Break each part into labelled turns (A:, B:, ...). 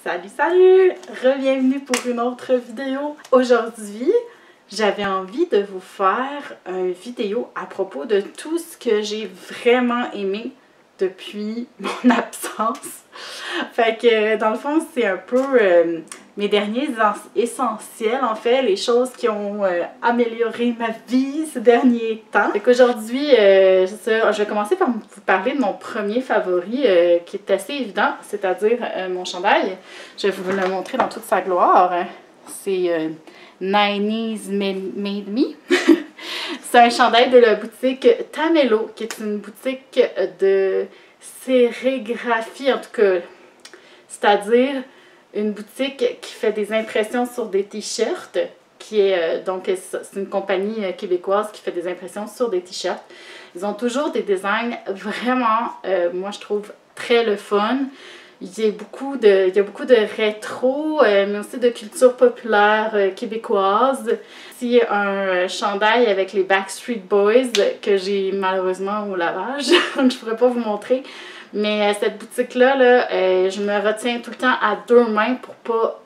A: Salut, salut! Re-bienvenue pour une autre vidéo. Aujourd'hui, j'avais envie de vous faire une vidéo à propos de tout ce que j'ai vraiment aimé depuis mon absence. Fait que dans le fond, c'est un peu mes derniers essentiels, en fait, les choses qui ont amélioré ma vie ces derniers temps. Fait qu'aujourd'hui, je vais commencer par vous parler de mon premier favori qui est assez évident, c'est-à-dire mon chandail. Je vais vous le montrer dans toute sa gloire. C'est 90's Made Me. C'est un chandail de la boutique Tamelo, qui est une boutique de sérigraphie, en tout cas, c'est-à-dire une boutique qui fait des impressions sur des t-shirts, qui est donc c'est une compagnie québécoise qui fait des impressions sur des t-shirts. Ils ont toujours des designs vraiment, moi je trouve, très le fun. Il y a beaucoup de rétro, mais aussi de culture populaire québécoise. Ici, un chandail avec les Backstreet Boys que j'ai malheureusement au lavage, donc je ne pourrais pas vous montrer. Mais cette boutique-là, je me retiens tout le temps à deux mains pour pas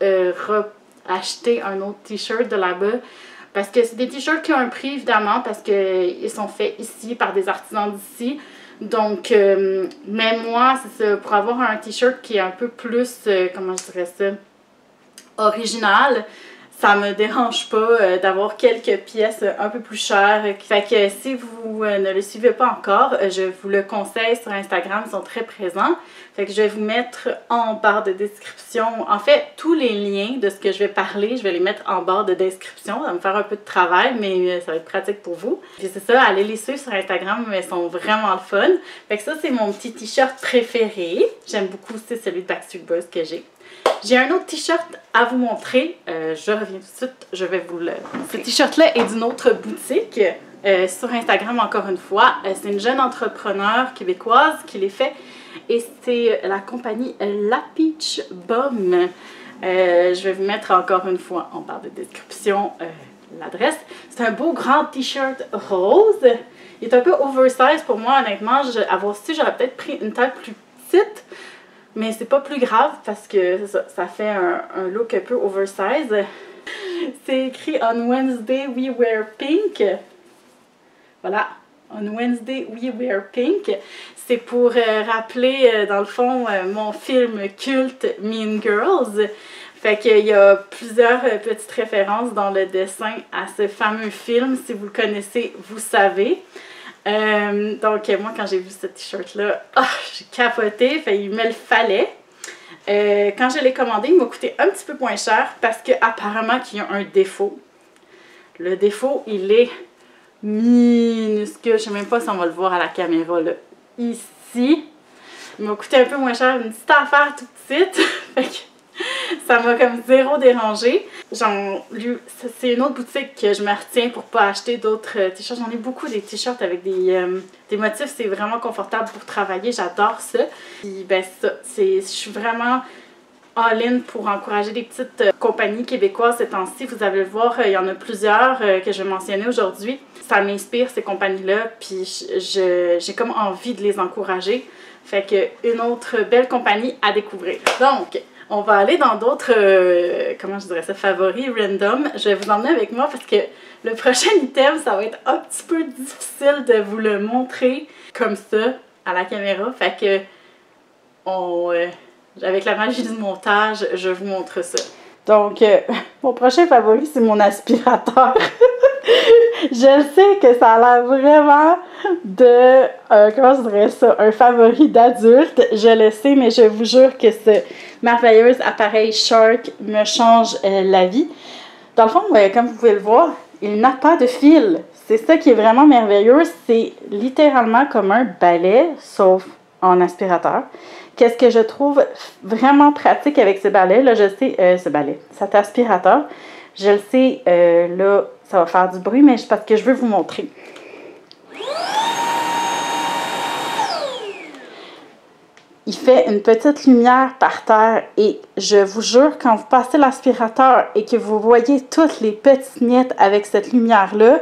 A: acheter un autre t-shirt de là-bas. Parce que c'est des t-shirts qui ont un prix, évidemment, parce qu'ils sont faits ici par des artisans d'ici. Donc, mais moi, c'est ça, pour avoir un t-shirt qui est un peu plus, comment je dirais ça, original, ça me dérange pas d'avoir quelques pièces un peu plus chères. Fait que si vous ne le suivez pas encore, je vous le conseille sur Instagram, ils sont très présents. Fait que je vais vous mettre en barre de description. En fait, tous les liens de ce que je vais parler, je vais les mettre en barre de description. Ça va me faire un peu de travail, mais ça va être pratique pour vous. Puis c'est ça, allez les suivre sur Instagram, mais ils sont vraiment le fun. Fait que ça, c'est mon petit t-shirt préféré. J'aime beaucoup aussi celui de Backstreet Boys que j'ai. J'ai un autre t-shirt à vous montrer. Je reviens tout de suite, je vais vous le montrer. Ce t-shirt-là est d'une autre boutique, sur Instagram encore une fois. C'est une jeune entrepreneur québécoise qui les fait et c'est la compagnie La Peach Bum. Je vais vous mettre encore une fois en barre de description l'adresse. C'est un beau grand t-shirt rose. Il est un peu oversize pour moi, honnêtement. Avoir su, j'aurais peut-être pris une taille plus petite. Mais c'est pas plus grave parce que ça fait un look un peu oversize. C'est écrit On Wednesday we wear pink. Voilà. On Wednesday we wear pink. C'est pour rappeler, dans le fond, mon film culte Mean Girls. Fait qu'il y a plusieurs petites références dans le dessin à ce fameux film. Si vous le connaissez, vous savez. Donc moi quand j'ai vu ce t-shirt là, j'ai capoté, il me le fallait. Quand je l'ai commandé, il m'a coûté un petit peu moins cher parce qu'apparemment qu'il y a un défaut. Le défaut, il est minuscule, je ne sais même pas si on va le voir à la caméra là. Ici, il m'a coûté un peu moins cher, une petite affaire toute petite. Fait que ça m'a comme zéro dérangé. C'est une autre boutique que je me retiens pour pas acheter d'autres t-shirts. J'en ai beaucoup des t-shirts avec des motifs. C'est vraiment confortable pour travailler. J'adore ça. Puis ben ça, je suis vraiment all-in pour encourager des petites compagnies québécoises ces temps-ci. Vous allez le voir, il y en a plusieurs que je vais mentionner aujourd'hui. Ça m'inspire ces compagnies-là. Puis j'ai comme envie de les encourager. Fait que une autre belle compagnie à découvrir. Donc, on va aller dans d'autres, comment je dirais ça, favoris random. Je vais vous emmener avec moi parce que le prochain item, ça va être un petit peu difficile de vous le montrer comme ça à la caméra. Fait que, avec la magie du montage, je vous montre ça. Donc, mon prochain favori, c'est mon aspirateur. Je sais que ça a l'air vraiment de, comment je dirais ça, un favori d'adulte. Je le sais, mais je vous jure que ce merveilleux appareil Shark me change la vie. Dans le fond, comme vous pouvez le voir, il n'a pas de fil. C'est ça qui est vraiment merveilleux. C'est littéralement comme un balai, sauf en aspirateur. Qu'est-ce que je trouve vraiment pratique avec ce balai? Là, je sais, cet aspirateur, je le sais, là, ça va faire du bruit, mais c'est parce que je veux vous montrer. Il fait une petite lumière par terre et je vous jure, quand vous passez l'aspirateur et que vous voyez toutes les petites miettes avec cette lumière-là,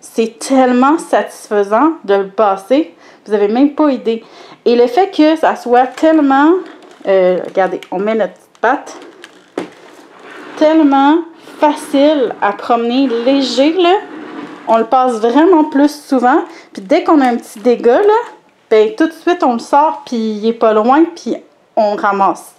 A: c'est tellement satisfaisant de le passer. Vous n'avez même pas idée. Et le fait que ça soit tellement... regardez, on met notre pattes. Tellement facile à promener, léger, là. On le passe vraiment plus souvent. Puis dès qu'on a un petit dégât, là, ben tout de suite, on le sort, puis il est pas loin, puis on ramasse.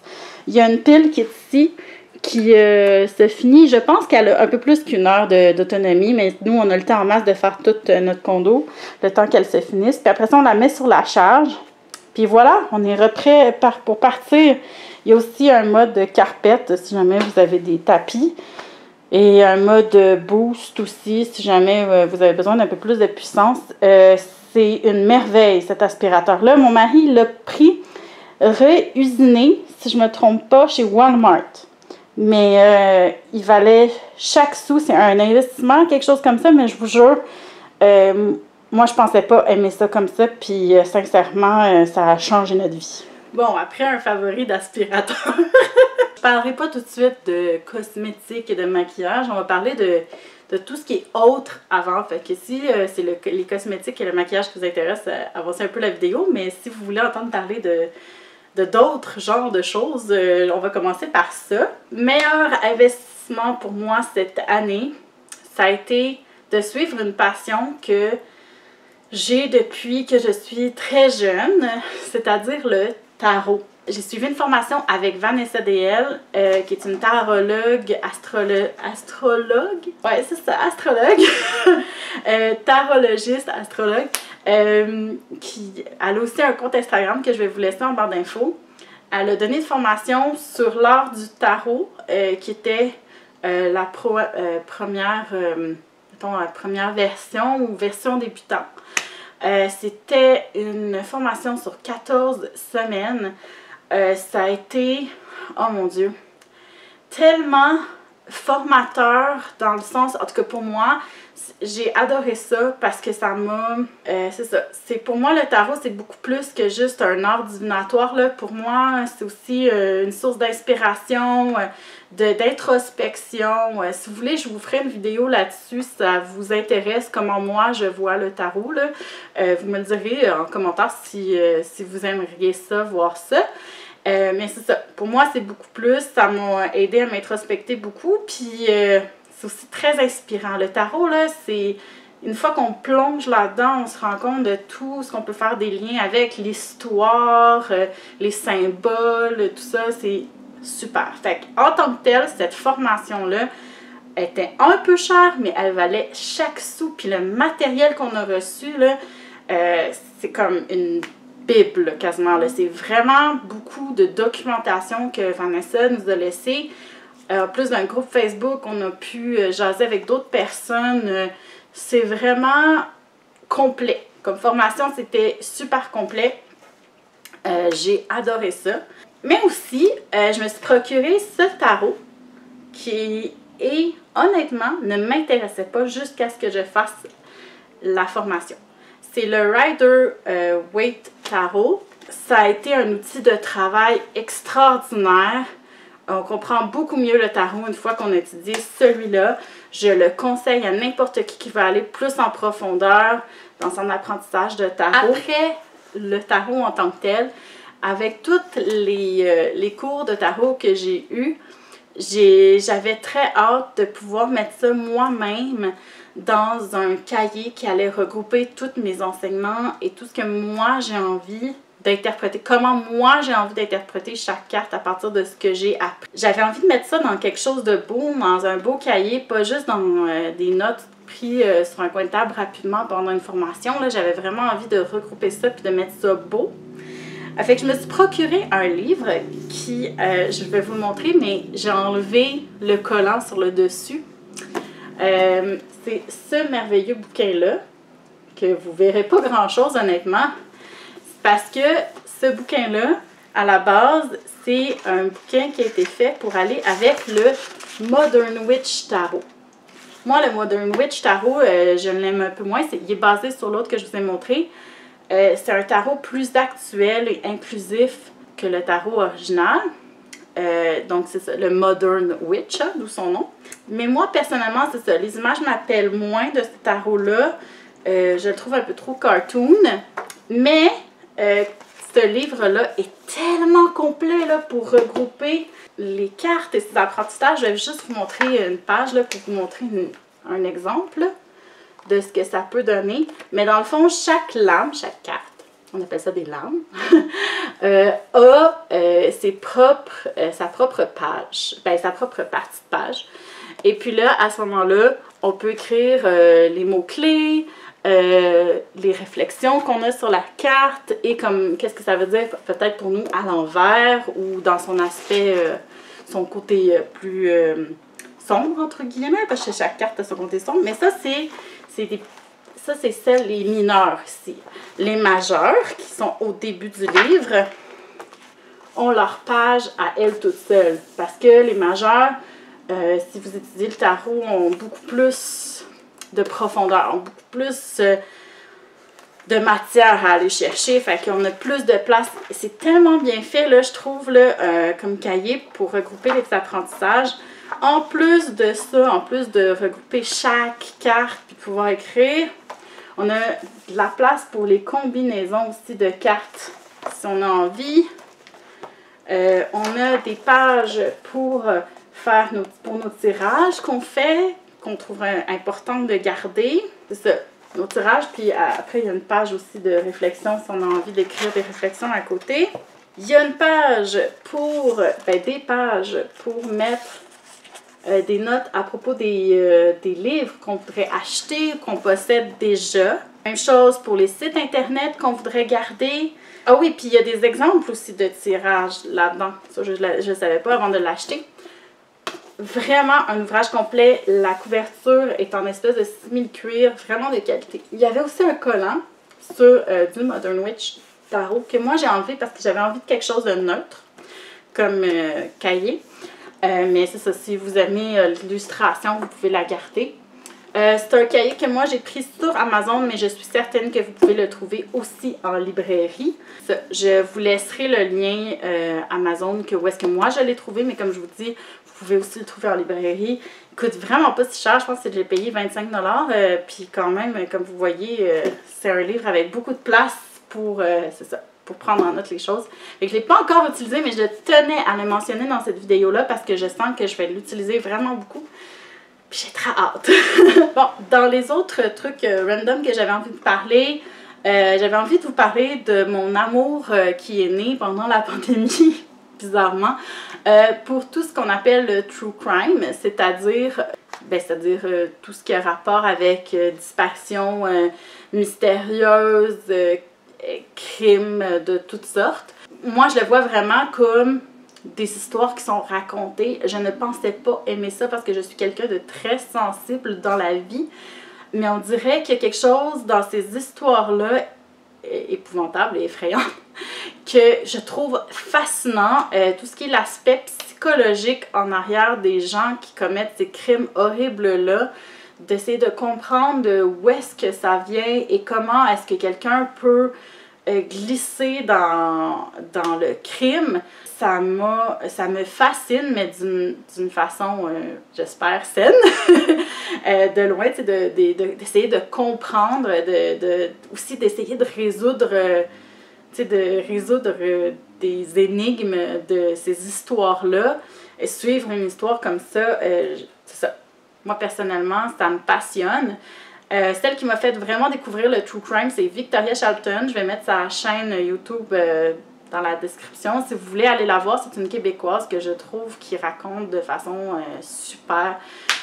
A: Il y a une pile qui est ici, qui se finit, je pense qu'elle a un peu plus qu'une heure d'autonomie, mais nous, on a le temps en masse de faire tout notre condo, le temps qu'elle se finisse. Puis après ça, on la met sur la charge. Puis voilà, on est prêt pour partir. Il y a aussi un mode carpette, si jamais vous avez des tapis. Et un mode boost aussi, si jamais vous avez besoin d'un peu plus de puissance. C'est une merveille, cet aspirateur-là. Mon mari l'a pris réusiné, si je ne me trompe pas, chez Walmart. Mais il valait chaque sou, c'est un investissement, quelque chose comme ça, mais je vous jure, moi je pensais pas aimer ça comme ça, puis sincèrement, ça a changé notre vie. Bon, après un favori d'aspirateur, je parlerai pas tout de suite de cosmétiques et de maquillage, on va parler de tout ce qui est autre avant. Fait que si c'est les cosmétiques et le maquillage qui vous intéressent, avancez un peu la vidéo, mais si vous voulez entendre parler de d'autres genres de choses, on va commencer par ça. Meilleur investissement pour moi cette année, ça a été de suivre une passion que j'ai depuis que je suis très jeune, c'est-à-dire le tarot. J'ai suivi une formation avec Vanessa DL, qui est une tarologue, astrologue, ouais c'est ça, astrologue, tarologiste, astrologue, elle a aussi un compte Instagram que je vais vous laisser en barre d'infos. Elle a donné une formation sur l'art du tarot, qui était la première version ou version débutant. C'était une formation sur 14 semaines. Ça a été, oh mon Dieu, tellement formateur dans le sens, en tout cas pour moi, j'ai adoré ça parce que ça m'a, c'est ça, pour moi le tarot c'est beaucoup plus que juste un art divinatoire là. Pour moi c'est aussi une source d'inspiration, d'introspection. Si vous voulez je vous ferai une vidéo là-dessus si ça vous intéresse comment moi je vois le tarot là. Vous me le direz en commentaire si vous aimeriez ça, voir ça. Mais c'est ça, pour moi c'est beaucoup plus, ça m'a aidé à m'introspecter beaucoup, puis c'est aussi très inspirant. Le tarot, là, c'est une fois qu'on plonge là-dedans, on se rend compte de tout ce qu'on peut faire des liens avec l'histoire, les symboles, tout ça, c'est super. Fait en tant que telle, cette formation-là était un peu chère, mais elle valait chaque sou, puis le matériel qu'on a reçu, là, c'est comme une Bible quasiment. C'est vraiment beaucoup de documentation que Vanessa nous a laissé. En plus d'un groupe Facebook, on a pu jaser avec d'autres personnes. C'est vraiment complet. Comme formation, c'était super complet. J'ai adoré ça. Mais aussi, je me suis procuré ce tarot qui, honnêtement, ne m'intéressait pas jusqu'à ce que je fasse la formation. C'est le Rider-Waite Tarot. Ça a été un outil de travail extraordinaire. On comprend beaucoup mieux le tarot une fois qu'on a étudié celui-là. Je le conseille à n'importe qui va aller plus en profondeur dans son apprentissage de tarot. Après le tarot en tant que tel, avec tous les cours de tarot que j'ai eus, j'avais très hâte de pouvoir mettre ça moi-même dans un cahier qui allait regrouper tous mes enseignements et tout ce que moi j'ai envie d'interpréter, comment moi j'ai envie d'interpréter chaque carte à partir de ce que j'ai appris. J'avais envie de mettre ça dans quelque chose de beau, dans un beau cahier, pas juste dans des notes prises sur un coin de table rapidement pendant une formation. J'avais vraiment envie de regrouper ça puis de mettre ça beau. Fait que je me suis procuré un livre qui, je vais vous le montrer, mais j'ai enlevé le collant sur le dessus. C'est ce merveilleux bouquin-là, que vous verrez pas grand-chose honnêtement, parce que ce bouquin-là, à la base, c'est un bouquin qui a été fait pour aller avec le Modern Witch Tarot. Moi, le Modern Witch Tarot, je l'aime un peu moins, il est basé sur l'autre que je vous ai montré. C'est un tarot plus actuel et inclusif que le tarot original. Donc, c'est ça, le Modern Witch, d'où son nom. Mais moi, personnellement, c'est ça. Les images m'appellent moins de ce tarot-là. Je le trouve un peu trop cartoon. Mais ce livre-là est tellement complet là, pour regrouper les cartes et ces apprentissages. Je vais juste vous montrer une page là, pour vous montrer un exemple là, de ce que ça peut donner. Mais dans le fond, chaque lame, chaque carte, on appelle ça des lames, a sa propre page, sa propre partie de page. Et puis là, à ce moment-là, on peut écrire les mots-clés, les réflexions qu'on a sur la carte et comme qu'est-ce que ça veut dire peut-être pour nous à l'envers ou dans son aspect, son côté plus sombre, entre guillemets, parce que chaque carte a son côté sombre. Mais ça, c'est celles, les mineurs ici. Les majeurs, qui sont au début du livre, ont leur page à elles toutes seules. Parce que les majeurs, si vous étudiez le tarot, ont beaucoup plus de profondeur, ont beaucoup plus de matière à aller chercher. Fait qu'on a plus de place. C'est tellement bien fait, là, je trouve, là, comme cahier pour regrouper les apprentissages. En plus de ça, en plus de regrouper chaque carte et pouvoir écrire, on a de la place pour les combinaisons aussi de cartes, si on a envie. On a des pages pour faire nos tirages qu'on fait, qu'on trouve important de garder. C'est ça, nos tirages. Puis après, il y a une page aussi de réflexion si on a envie d'écrire des réflexions à côté. Il y a une page pour, des pages pour mettre des notes à propos des livres qu'on voudrait acheter, qu'on possède déjà. Même chose pour les sites internet qu'on voudrait garder. Ah oui, puis il y a des exemples aussi de tirages là-dedans. Ça, je ne savais pas avant de l'acheter. Vraiment un ouvrage complet. La couverture est en espèce de simili-cuir, vraiment de qualité. Il y avait aussi un collant sur du Modern Witch Tarot que moi j'ai enlevé parce que j'avais envie de quelque chose de neutre comme cahier. Mais c'est ça, si vous aimez l'illustration, vous pouvez la garder. C'est un cahier que moi j'ai pris sur Amazon, mais je suis certaine que vous pouvez le trouver aussi en librairie. Ça, je vous laisserai le lien Amazon, où est-ce que moi je l'ai trouvé, mais comme je vous dis, vous pouvez aussi le trouver en librairie. Il coûte vraiment pas si cher, je pense que j'ai payé 25 $. Puis quand même, comme vous voyez, c'est un livre avec beaucoup de place pour, c'est ça, pour prendre en note les choses. Fait que je ne l'ai pas encore utilisé, mais je tenais à le mentionner dans cette vidéo-là parce que je sens que je vais l'utiliser vraiment beaucoup. Puis j'ai très hâte. Bon, dans les autres trucs random que j'avais envie de parler, j'avais envie de vous parler de mon amour qui est né pendant la pandémie, bizarrement, pour tout ce qu'on appelle le true crime, c'est-à-dire tout ce qui a rapport avec disparition mystérieuse, crimes de toutes sortes. Moi, je le vois vraiment comme des histoires qui sont racontées. Je ne pensais pas aimer ça parce que je suis quelqu'un de très sensible dans la vie. Mais on dirait qu'il y a quelque chose dans ces histoires-là, épouvantables et effrayantes, que je trouve fascinant. Tout ce qui est l'aspect psychologique en arrière des gens qui commettent ces crimes horribles-là, d'essayer de comprendre où est-ce que ça vient et comment est-ce que quelqu'un peut glisser dans le crime. Ça me fascine, mais d'une façon, j'espère, saine, de loin, d'essayer de comprendre, aussi d'essayer de résoudre, des énigmes de ces histoires-là. Et suivre une histoire comme ça, c'est ça. Moi, personnellement, ça me passionne. Celle qui m'a fait vraiment découvrir le true crime, c'est Victoria Shelton. Je vais mettre sa chaîne YouTube dans la description. Si vous voulez aller la voir, c'est une Québécoise que je trouve qui raconte de façon super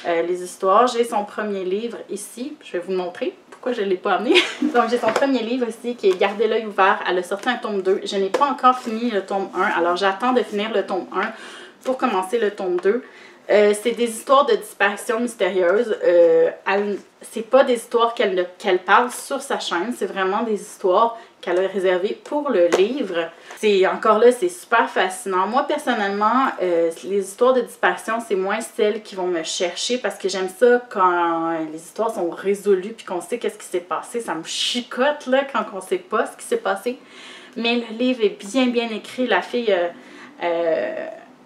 A: les histoires. J'ai son premier livre ici. Je vais vous le montrer. Pourquoi je ne l'ai pas amené? Donc, j'ai son premier livre ici qui est Gardez l'œil ouvert. Elle a sorti un tome 2. Je n'ai pas encore fini le tome 1. Alors, j'attends de finir le tome 1 pour commencer le tome 2. C'est des histoires de disparition mystérieuse. C'est pas des histoires qu'elle parle sur sa chaîne, c'est vraiment des histoires qu'elle a réservées pour le livre. Encore là, c'est super fascinant. Moi, personnellement, les histoires de disparition, c'est moins celles qui vont me chercher parce que j'aime ça quand les histoires sont résolues puis qu'on sait qu'est-ce qui s'est passé. Ça me chicote là quand on sait pas ce qui s'est passé. Mais le livre est bien écrit. La fille...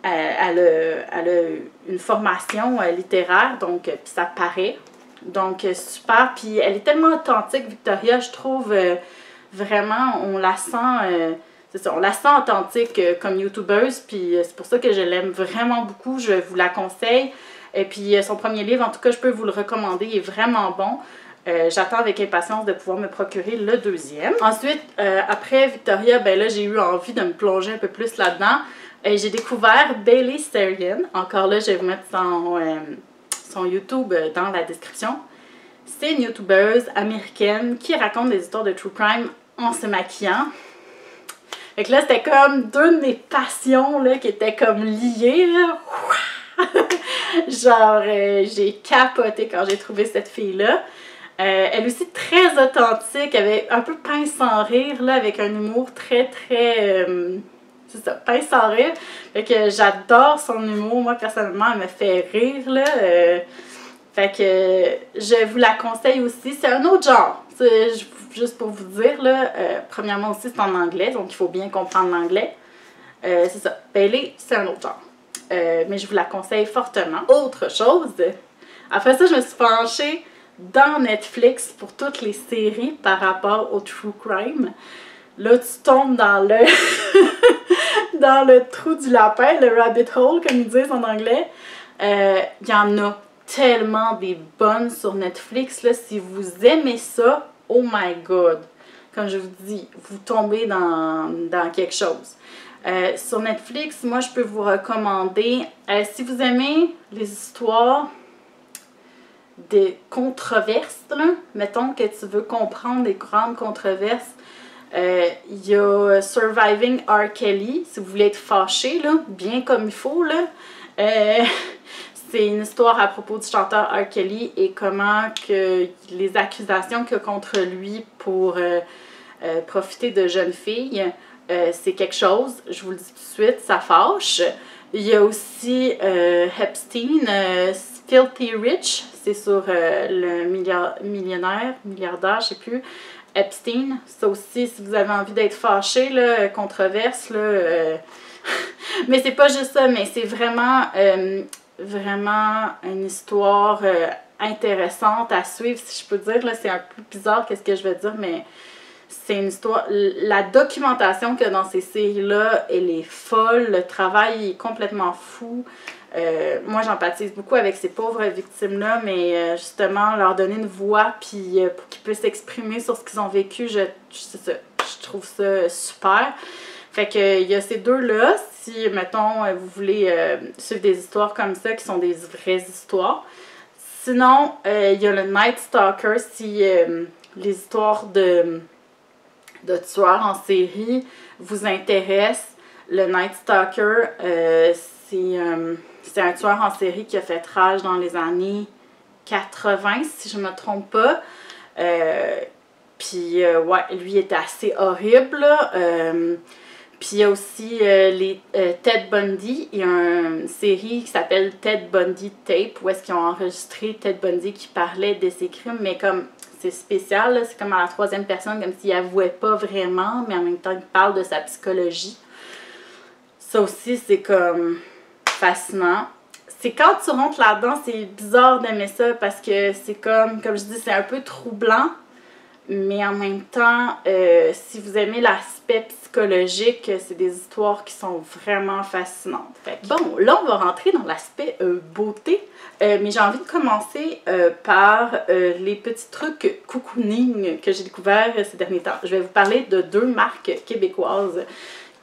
A: elle a une formation littéraire, donc puis ça paraît. Donc, super. Puis elle est tellement authentique, Victoria, je trouve vraiment, on la sent c'est ça, on la sent authentique comme youtubeuse, puis c'est pour ça que je l'aime vraiment beaucoup, je vous la conseille. Et puis son premier livre, en tout cas, je peux vous le recommander, il est vraiment bon. J'attends avec impatience de pouvoir me procurer le deuxième. Ensuite, après Victoria, ben là, j'ai eu envie de me plonger un peu plus là-dedans. J'ai découvert Bailey Sarian. Encore là, je vais vous mettre son YouTube dans la description. C'est une youtubeuse américaine qui raconte des histoires de true crime en se maquillant. Fait que là, c'était comme deux de mes passions là, qui étaient comme liées. Là. Genre, j'ai capoté quand j'ai trouvé cette fille-là. Elle aussi très authentique, avec un peu pince sans rire, là, avec un humour très, c'est ça, pince sans rire. Fait que j'adore son humour. Moi, personnellement, elle me fait rire, là. Fait que je vous la conseille aussi. C'est un autre genre. Juste pour vous dire, là, premièrement aussi, c'est en anglais, donc il faut bien comprendre l'anglais. C'est ça. Bailey, c'est un autre genre. Mais je vous la conseille fortement. Autre chose, après ça, je me suis penchée dans Netflix pour toutes les séries par rapport au true crime. Là, tu tombes dans le dans le trou du lapin, le rabbit hole, comme ils disent en anglais. Il y en a tellement des bonnes sur Netflix. Là. Si vous aimez ça, oh my god! Comme je vous dis, vous tombez dans quelque chose. Sur Netflix, moi, je peux vous recommander, si vous aimez les histoires de controverses, là, mettons que tu veux comprendre des grandes controverses, il y a Surviving R. Kelly, si vous voulez être fâché, là, bien comme il faut, là. C'est une histoire à propos du chanteur R. Kelly et comment que les accusations qu'il y a contre lui pour profiter de jeunes filles, c'est quelque chose, je vous le dis tout de suite, ça fâche. Il y a aussi Epstein, Filthy Rich, c'est sur le milliardaire, je sais plus, Epstein. Ça aussi, si vous avez envie d'être fâché, là, controverse, là, mais c'est pas juste ça, mais c'est vraiment, vraiment une histoire intéressante à suivre, si je peux dire. Là, c'est un peu bizarre qu'est-ce que je vais dire, mais c'est une histoire, la documentation qu'il y a dans ces séries-là, elle est folle, le travail est complètement fou. Moi, j'empathise beaucoup avec ces pauvres victimes-là, mais justement, leur donner une voix, puis pour qu'ils puissent s'exprimer sur ce qu'ils ont vécu, je trouve ça super. Fait que il y a ces deux-là, si, mettons, vous voulez suivre des histoires comme ça, qui sont des vraies histoires. Sinon, il y a le Night Stalker, si les histoires de tueurs en série vous intéressent. Le Night Stalker, c'est un tueur en série qui a fait rage dans les années 80, si je ne me trompe pas. Puis, ouais, lui était assez horrible. Puis, il y a aussi les Ted Bundy. Il y a une série qui s'appelle Ted Bundy Tape, où est-ce qu'ils ont enregistré Ted Bundy qui parlait de ses crimes, mais comme c'est spécial, c'est comme à la troisième personne, comme s'il avouait pas vraiment, mais en même temps, il parle de sa psychologie. Ça aussi, c'est comme fascinant. C'est quand tu rentres là-dedans, c'est bizarre d'aimer ça parce que c'est comme je dis, c'est un peu troublant, mais en même temps, si vous aimez l'aspect psychologique, c'est des histoires qui sont vraiment fascinantes. Fait que, bon, là, on va rentrer dans l'aspect beauté, mais j'ai envie de commencer par les petits trucs cocooning que j'ai découverts ces derniers temps. Je vais vous parler de deux marques québécoises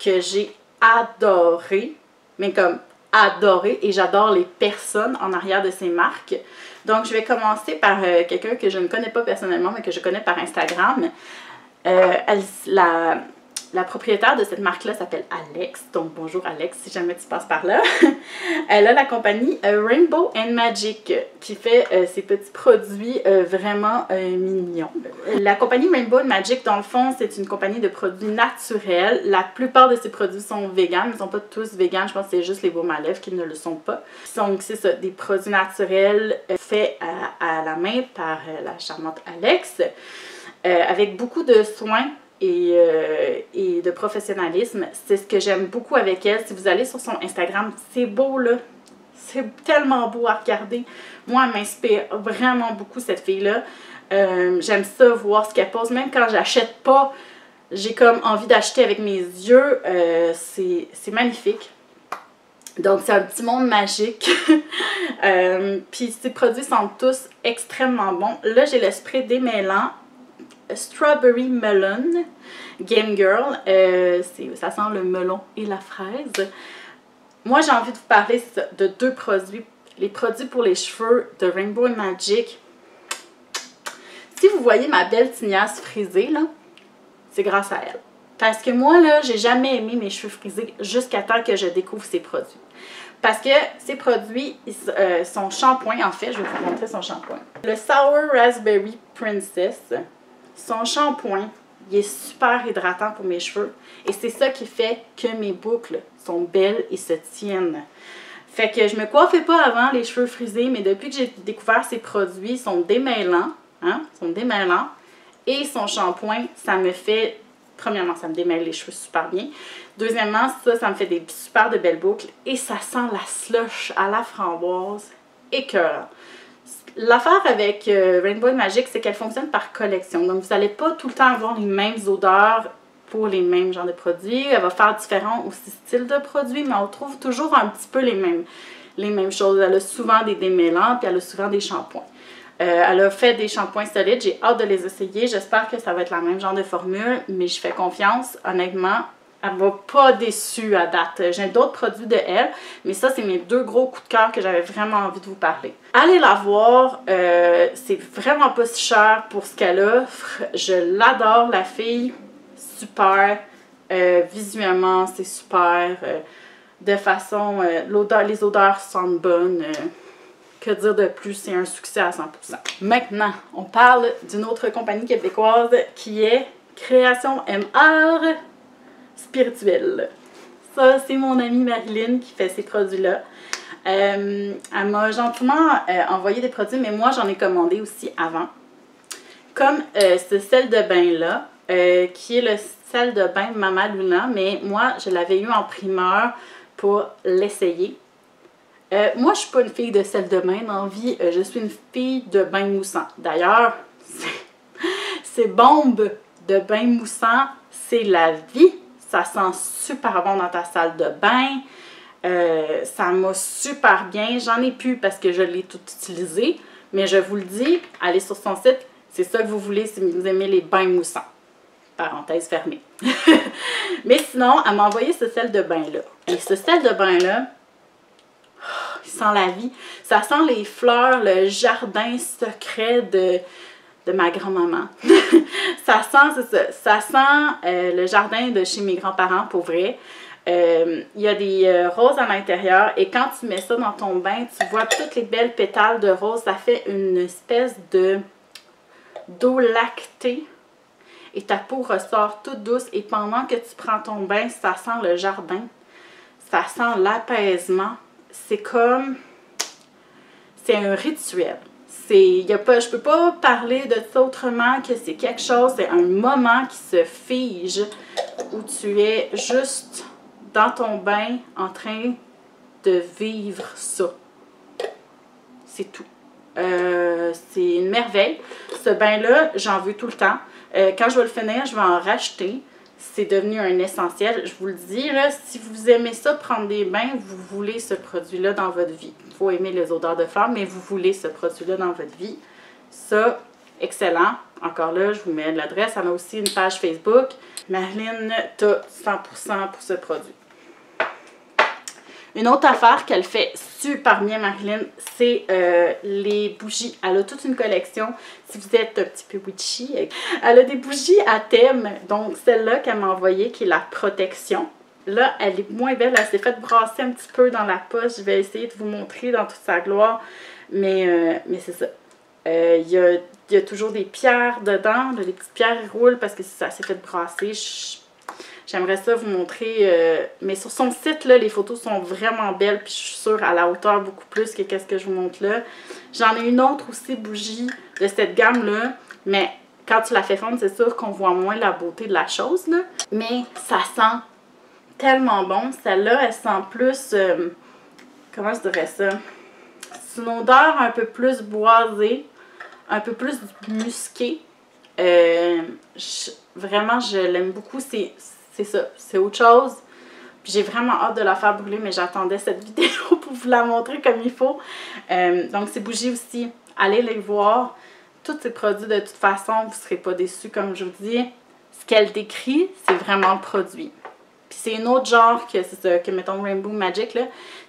A: que j'ai adorées, mais comme adorées, et j'adore les personnes en arrière de ces marques. Donc, je vais commencer par quelqu'un que je ne connais pas personnellement, mais que je connais par Instagram. La propriétaire de cette marque-là s'appelle Alex. Donc, bonjour Alex, si jamais tu passes par là. Elle a la compagnie Rainbow and Magic qui fait ces petits produits vraiment mignons. La compagnie Rainbow and Magic, dans le fond, c'est une compagnie de produits naturels. La plupart de ces produits sont véganes. Ils ne sont pas tous véganes. Je pense que c'est juste les baumes à lèvres qui ne le sont pas. Donc, c'est ça, des produits naturels faits à la main par la charmante Alex, avec beaucoup de soins et de professionnalisme. C'est ce que j'aime beaucoup avec elle. Si vous allez sur son Instagram, c'est beau là. C'est tellement beau à regarder. Moi, elle m'inspire vraiment beaucoup, cette fille-là. J'aime ça, voir ce qu'elle pose. Même quand j'achète pas j'ai comme envie d'acheter avec mes yeux. C'est magnifique. Donc, c'est un petit monde magique. Puis, ces produits sont tous extrêmement bons. Là, j'ai le spray démêlant Strawberry Melon Game Girl. Ça sent le melon et la fraise. Moi, j'ai envie de vous parler de deux produits. Les produits pour les cheveux de Rainbow Magic. Si vous voyez ma belle tignasse frisée, là, c'est grâce à elle. Parce que moi, là, j'ai jamais aimé mes cheveux frisés jusqu'à temps que je découvre ces produits. Parce que ces produits, son shampoing, en fait, je vais vous montrer son shampoing. Le Sour Raspberry Princess, son shampoing, il est super hydratant pour mes cheveux. Et c'est ça qui fait que mes boucles sont belles et se tiennent. Fait que je me coiffais pas avant les cheveux frisés, mais depuis que j'ai découvert ces produits, ils sont démêlants. Hein? Ils sont démêlants. Et son shampoing, ça me fait... Premièrement, ça me démêle les cheveux super bien. Deuxièmement, ça me fait des super de belles boucles. Et ça sent la slush à la framboise. Écœurant. L'affaire avec Rainbow Magic, c'est qu'elle fonctionne par collection. Donc, vous n'allez pas tout le temps avoir les mêmes odeurs pour les mêmes genres de produits. Elle va faire différents aussi styles de produits, mais on trouve toujours un petit peu les mêmes choses. Elle a souvent des démêlants, puis elle a souvent des shampoings. Elle a fait des shampoings solides. J'ai hâte de les essayer. J'espère que ça va être la même genre de formule, mais je fais confiance. Honnêtement, elle ne m'a pas déçue à date. J'ai d'autres produits de elle, mais ça, c'est mes deux gros coups de cœur que j'avais vraiment envie de vous parler. Allez la voir. C'est vraiment pas si cher pour ce qu'elle offre. Je l'adore, la fille. Super. Visuellement, c'est super. De façon, les odeurs sentent bonnes. Que dire de plus, c'est un succès à 100%. Maintenant, on parle d'une autre compagnie québécoise qui est Création MR Spirituelle. Ça, c'est mon amie Marilyn qui fait ces produits-là. Elle m'a gentiment envoyé des produits, mais moi, j'en ai commandé aussi avant. Comme ce sel de bain-là, qui est le sel de bain Mama Luna, mais moi, je l'avais eu en primeur pour l'essayer. Moi, je suis pas une fille de sel de bain dans la vie, je suis une fille de bain moussant. D'ailleurs, ces bombes de bain moussant, c'est la vie. Ça sent super bon dans ta salle de bain. Ça m'a super bien. J'en ai plus parce que je l'ai tout utilisé. Mais je vous le dis, allez sur son site, c'est ça que vous voulez si vous aimez les bains moussants. Parenthèse fermée. Mais sinon, elle m'a envoyé ce sel de bain-là. Et ce sel de bain-là, il sent la vie. Ça sent les fleurs, le jardin secret de ma grand-maman. Ça sent le jardin de chez mes grands-parents, pour vrai. Il y a des roses à l'intérieur et quand tu mets ça dans ton bain, tu vois toutes les belles pétales de rose. Ça fait une espèce d'eau lactée et ta peau ressort toute douce. Et pendant que tu prends ton bain, ça sent le jardin. Ça sent l'apaisement. C'est comme... C'est un rituel. Je peux pas parler de ça autrement que c'est quelque chose, c'est un moment qui se fige où tu es juste dans ton bain en train de vivre ça. C'est tout. C'est une merveille. Ce bain-là, j'en veux tout le temps. Quand je vais le finir, je vais en racheter. C'est devenu un essentiel. Je vous le dis, là, si vous aimez ça, prendre des bains, vous voulez ce produit-là dans votre vie. Il faut aimer les odeurs de fleurs, mais vous voulez ce produit-là dans votre vie. Ça, excellent. Encore là, je vous mets l'adresse. Elle a aussi une page Facebook. Marilyn, t'as 100% pour ce produit. Une autre affaire qu'elle fait super bien, Marilyn, c'est les bougies. Elle a toute une collection. Si vous êtes un petit peu witchy, elle a des bougies à thème. Donc, celle-là qu'elle m'a envoyée, qui est la protection. Là, elle est moins belle. Elle s'est faite brasser un petit peu dans la poche. Je vais essayer de vous montrer dans toute sa gloire. Mais c'est ça. Il y a toujours des pierres dedans. Des petites pierres roulent parce que ça s'est fait brasser. J'aimerais ça vous montrer, mais sur son site, là, les photos sont vraiment belles, puis je suis sûre à la hauteur beaucoup plus que qu'est-ce que je vous montre là. J'en ai une autre aussi, bougie, de cette gamme-là, mais quand tu la fais fondre, c'est sûr qu'on voit moins la beauté de la chose, là. Mais ça sent tellement bon. Celle-là, elle sent plus, comment je dirais ça? C'est une odeur un peu plus boisée, un peu plus musquée. Vraiment, je l'aime beaucoup. C'est ça, c'est autre chose. Puis j'ai vraiment hâte de la faire brûler, mais j'attendais cette vidéo pour vous la montrer comme il faut. Donc ces bougies aussi, allez les voir. Tous ces produits, de toute façon, vous ne serez pas déçus, comme je vous dis. Ce qu'elle décrit, c'est vraiment le produit. Puis c'est une autre genre que, c'est ça, que mettons Rainbow Magic, là.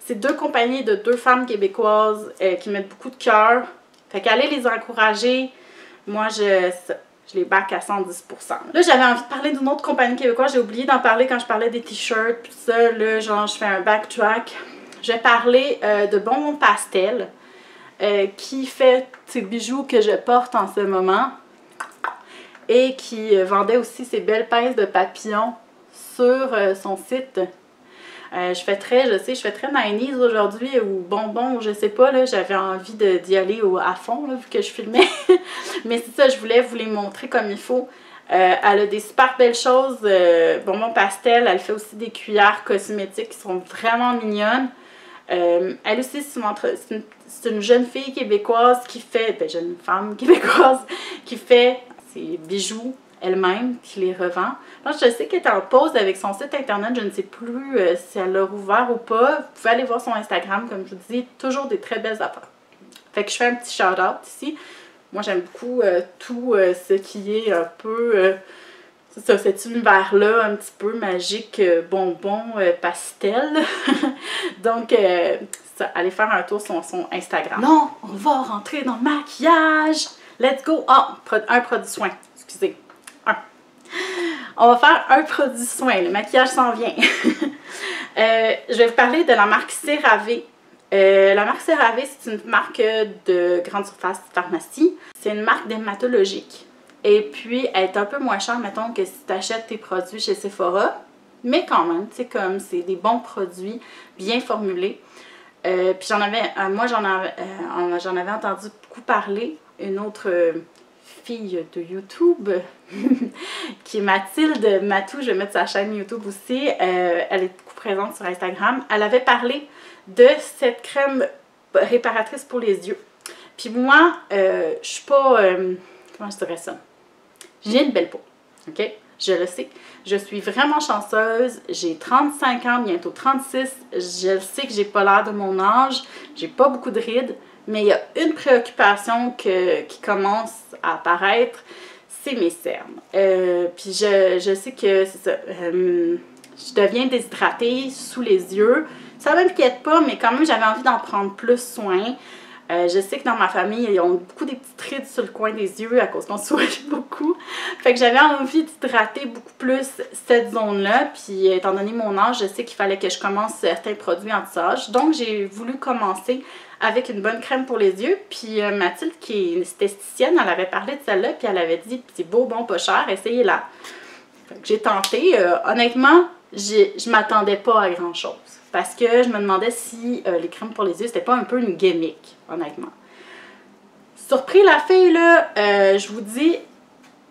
A: C'est 2 compagnies de 2 femmes québécoises qui mettent beaucoup de cœur. Fait qu'allez les encourager. Moi, je les back à 110%. Là, j'avais envie de parler d'une autre compagnie québécoise. J'ai oublié d'en parler quand je parlais des t-shirts. Puis ça, là, genre, je fais un backtrack. Je vais parler de Bonbons Pastel. Qui fait ces bijoux que je porte en ce moment et qui vendait aussi ses belles pinces de papillons sur son site. Je sais, je fais très 90s aujourd'hui ou bonbons, je sais pas, là, j'avais envie d'y aller à fond, là, vu que je filmais. Mais c'est ça, je voulais vous les montrer comme il faut. Elle a des super belles choses, Bonbons Pastel, elle fait aussi des cuillères cosmétiques qui sont vraiment mignonnes. Elle aussi, c'est une jeune fille québécoise qui fait, jeune femme québécoise qui fait ses bijoux elle-même, qui les revend. Là, je sais qu'elle est en pause avec son site internet, je ne sais plus si elle l'a rouvert ou pas. Vous pouvez aller voir son Instagram, comme je vous dis, toujours des très belles affaires. Fait que je fais un petit shout-out ici. Moi, j'aime beaucoup tout ce qui est un peu... c'est ça, cet univers-là, un petit peu magique, bonbon, pastel. Donc, ça, allez faire un tour sur son Instagram. Non, on va rentrer dans le maquillage. Let's go! Ah, un produit soin. Excusez. On va faire un produit soin. Le maquillage s'en vient. Je vais vous parler de la marque CeraVe. La marque CeraVe, c'est une marque de grande surface pharmacie. C'est une marque dermatologique. Et puis, elle est un peu moins chère, mettons, que si tu achètes tes produits chez Sephora. Mais quand même, tu sais, comme c'est des bons produits, bien formulés. Puis j'en avais entendu beaucoup parler. Une autre fille de YouTube, qui est Mathilde Matou, je vais mettre sa chaîne YouTube aussi. Elle est beaucoup présente sur Instagram. Elle avait parlé de cette crème réparatrice pour les yeux. Puis moi, je suis pas... comment je dirais ça? J'ai une belle peau, ok? Je le sais. Je suis vraiment chanceuse. J'ai 35 ans, bientôt 36. Je sais que j'ai pas l'air de mon âge. J'ai pas beaucoup de rides. Mais il y a une préoccupation qui commence à apparaître, c'est mes cernes. Puis je sais que c'est ça. Je deviens déshydratée sous les yeux. Ça ne m'inquiète pas, mais quand même, j'avais envie d'en prendre plus soin. Je sais que dans ma famille, ils ont beaucoup des petites rides sur le coin des yeux à cause qu'on sourit beaucoup. Fait que j'avais envie d'hydrater beaucoup plus cette zone-là. Puis étant donné mon âge, je sais qu'il fallait que je commence certains produits anti-âge. Donc j'ai voulu commencer avec une bonne crème pour les yeux. Puis Mathilde, qui est une esthéticienne, elle avait parlé de celle-là. Puis elle avait dit, c'est beau, bon, pas cher, essayez-la. Fait que j'ai tenté. Honnêtement, je m'attendais pas à grand-chose. Parce que je me demandais si les crèmes pour les yeux, c'était pas un peu une gimmick, honnêtement. Surpris la fille, là, je vous dis,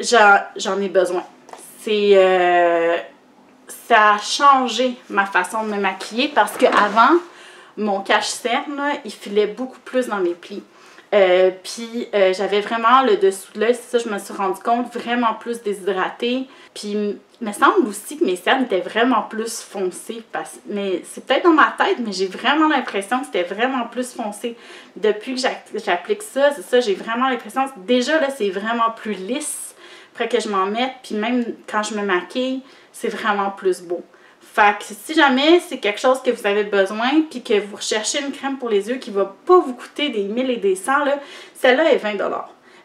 A: j'en ai besoin. Ça a changé ma façon de me maquiller parce qu'avant, mon cache-cerne, il filait beaucoup plus dans mes plis. Puis j'avais vraiment le dessous de l'œil, c'est ça, je me suis rendu compte, vraiment plus déshydratée. Puis il me semble aussi que mes cernes étaient vraiment plus foncées. Mais c'est peut-être dans ma tête, mais j'ai vraiment l'impression que c'était vraiment plus foncé. Depuis que j'applique ça, c'est ça, j'ai vraiment l'impression que déjà là, c'est vraiment plus lisse après que je m'en mette. Puis même quand je me maquille, c'est vraiment plus beau. Fait que si jamais c'est quelque chose que vous avez besoin puis que vous recherchez une crème pour les yeux qui va pas vous coûter des 1000 et des 100, celle-là est 20 $.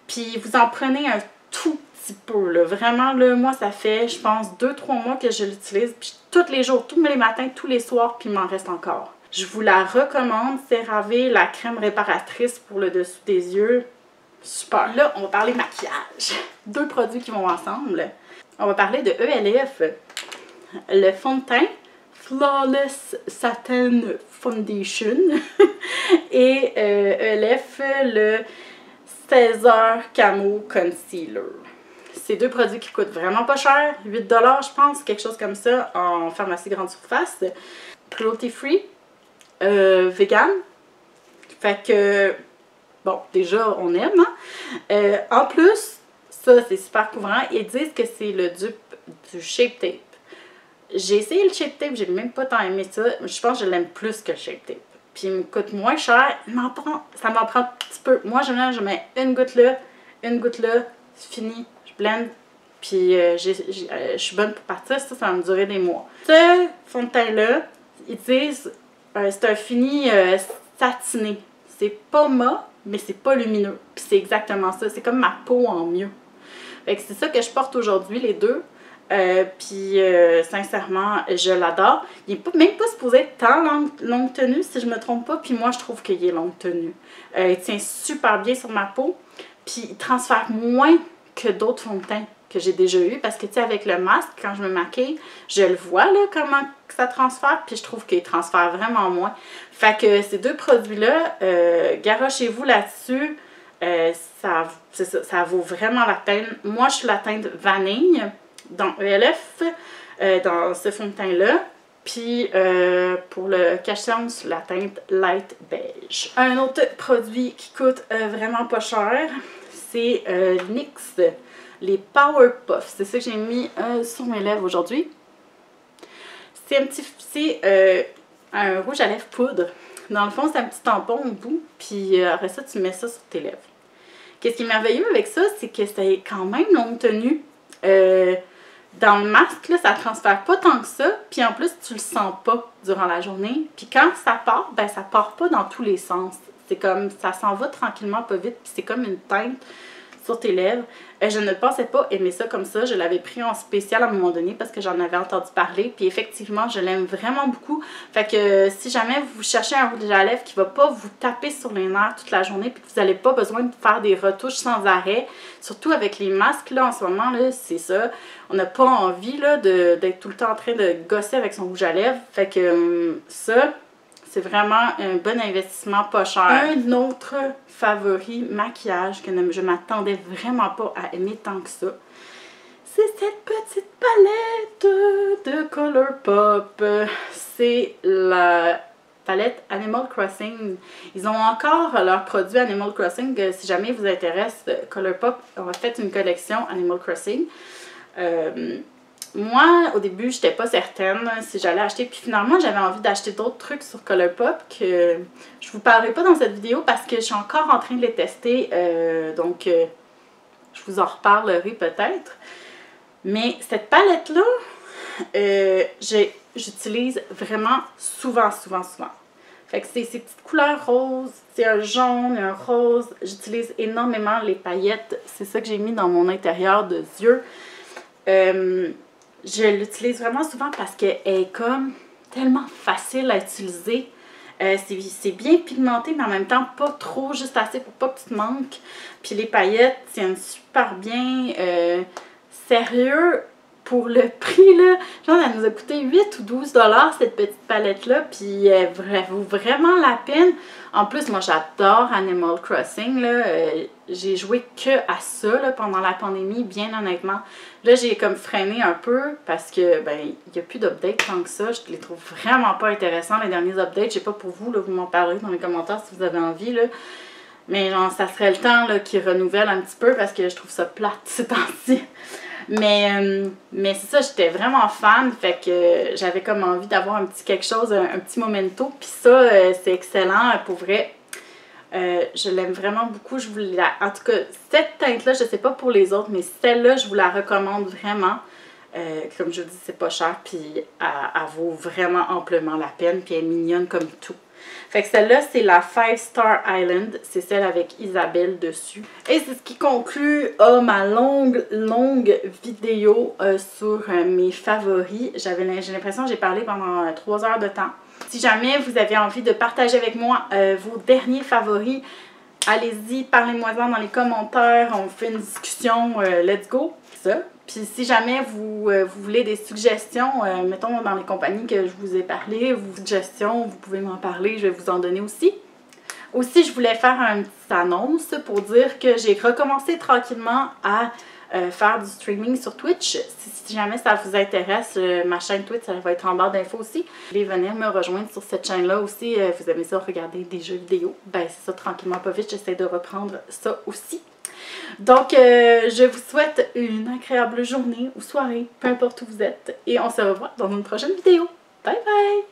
A: Puis vous en prenez un tout petit peu, là. Vraiment, là, moi, ça fait, je pense, 2-3 mois que je l'utilise. Puis tous les jours, tous les matins, tous les soirs, puis il m'en reste encore. Je vous la recommande, CeraVe, la crème réparatrice pour le dessous des yeux. Super. Là, on va parler maquillage. 2 produits qui vont ensemble. On va parler de ELF. Le fond de teint Flawless Satin Foundation et ELF le 16 heures Camo Concealer. C'est 2 produits qui coûtent vraiment pas cher, 8 $, je pense, quelque chose comme ça, en pharmacie grande surface. Cruelty free, vegan. Fait que, bon, déjà, on aime. Hein? En plus, Ça, c'est super couvrant. Ils disent que c'est le dupe du Shape Tape. J'ai essayé le Shape Tape, j'ai même pas tant aimé ça. Je pense que je l'aime plus que le Shape Tape. Puis il me coûte moins cher. Ça m'en prend un petit peu. Moi, je mets une goutte là, c'est fini. Je blende. Puis je suis bonne pour partir. Ça va me durer des mois. Ce fond de teint-là, ils disent c'est un fini satiné. C'est pas mat, mais c'est pas lumineux. Puis c'est exactement ça. C'est comme ma peau en mieux. Fait que c'est ça que je porte aujourd'hui, les deux. Puis sincèrement, je l'adore. Il n'est même pas supposé être tant longue tenue, si je me trompe pas. Puis moi, je trouve qu'il est longue tenue. Il tient super bien sur ma peau. Puis il transfère moins que d'autres fonds de teint que j'ai déjà eu. Parce que tu sais, avec le masque, quand je me maquille, je le vois là, comment ça transfère. Puis je trouve qu'il transfère vraiment moins. Fait que ces deux produits-là, garochez-vous là-dessus. Ça vaut vraiment la peine. Moi, je suis la teinte vanille dans ELF, dans ce fond de teint-là. Puis pour le cache-séance, la teinte light beige. Un autre produit qui coûte vraiment pas cher, c'est NYX, les Power Puffs. C'est ça que j'ai mis sur mes lèvres aujourd'hui. C'est un rouge à lèvres poudre. Dans le fond, c'est un petit tampon au bout. Puis après ça, tu mets ça sur tes lèvres. Qu'est-ce qui est merveilleux avec ça, c'est que c'est quand même longue tenue. Dans le masque, là, ça ne transfère pas tant que ça. Puis en plus, tu le sens pas durant la journée. Puis quand ça part, ben ça part pas dans tous les sens. C'est comme, ça s'en va tranquillement, pas vite. Puis c'est comme une teinte sur tes lèvres. Je ne pensais pas aimer ça comme ça. Je l'avais pris en spécial à un moment donné parce que j'en avais entendu parler. Puis effectivement, je l'aime vraiment beaucoup. Fait que si jamais vous cherchez un rouge à lèvres qui ne va pas vous taper sur les nerfs toute la journée puis que vous n'avez pas besoin de faire des retouches sans arrêt, surtout avec les masques là en ce moment, là, c'est ça. On n'a pas envie là d'être tout le temps en train de gosser avec son rouge à lèvres. Fait que ça, c'est vraiment un bon investissement pas cher. Un autre favori maquillage que je m'attendais vraiment pas à aimer tant que ça, c'est cette petite palette de Colourpop. C'est la palette Animal Crossing. Ils ont encore leurs produits Animal Crossing. Si jamais vous intéresse, Colourpop a fait une collection Animal Crossing. Moi, au début, je n'étais pas certaine si j'allais acheter. Puis finalement, j'avais envie d'acheter d'autres trucs sur Colourpop que je vous parlerai pas dans cette vidéo parce que je suis encore en train de les tester. Donc, je vous en reparlerai peut-être. Mais cette palette-là, j'utilise vraiment souvent. Fait que c'est ces petites couleurs roses, c'est un jaune, un rose. J'utilise énormément les paillettes. C'est ça que j'ai mis dans mon intérieur de yeux. Je l'utilise vraiment souvent parce qu'elle est comme tellement facile à utiliser. C'est bien pigmenté, mais en même temps pas trop, juste assez pour pas que tu te manques. Puis les paillettes tiennent super bien. Sérieux, pour le prix, là, genre, elle nous a coûté 8 ou 12 $ cette petite palette-là, puis elle vaut vraiment la peine. En plus, moi, j'adore Animal Crossing, là. J'ai joué que à ça, là, pendant la pandémie, bien honnêtement. Là, j'ai comme freiné un peu, parce que, ben, il n'y a plus d'updates tant que ça. Je les trouve vraiment pas intéressants, les derniers updates. Je sais pas pour vous, là, vous m'en parlerez dans les commentaires si vous avez envie, là. Mais, genre, ça serait le temps, là, qu'ils renouvellent un petit peu, parce que je trouve ça plate ces temps-ci. Mais c'est ça, j'étais vraiment fan, fait que j'avais comme envie d'avoir un petit quelque chose, un petit momento. Puis ça, c'est excellent, pour vrai. Je l'aime vraiment beaucoup. En tout cas, cette teinte-là, je sais pas pour les autres, mais celle-là, je vous la recommande vraiment. Comme je vous dis, c'est pas cher, puis elle vaut vraiment amplement la peine, puis elle est mignonne comme tout. Fait que celle-là, c'est la 5 Star Island. C'est celle avec Isabelle dessus. Et c'est ce qui conclut ma longue vidéo sur mes favoris. J'ai l'impression que j'ai parlé pendant 3 heures de temps. Si jamais vous avez envie de partager avec moi vos derniers favoris, allez-y, parlez-moi-en dans les commentaires. On fait une discussion. Let's go! Ça. Puis si jamais vous voulez des suggestions, mettons dans les compagnies que je vous ai parlé, vos suggestions, vous pouvez m'en parler, je vais vous en donner aussi. Aussi, je voulais faire une petite annonce pour dire que j'ai recommencé tranquillement à faire du streaming sur Twitch. Si jamais ça vous intéresse, ma chaîne Twitch, ça va être en barre d'infos aussi. Vous voulez venir me rejoindre sur cette chaîne-là aussi, vous aimez ça regarder des jeux vidéo, ben c'est ça, tranquillement pas vite, j'essaie de reprendre ça aussi. Donc, je vous souhaite une agréable journée ou soirée, peu importe où vous êtes. Et on se revoit dans une prochaine vidéo. Bye bye!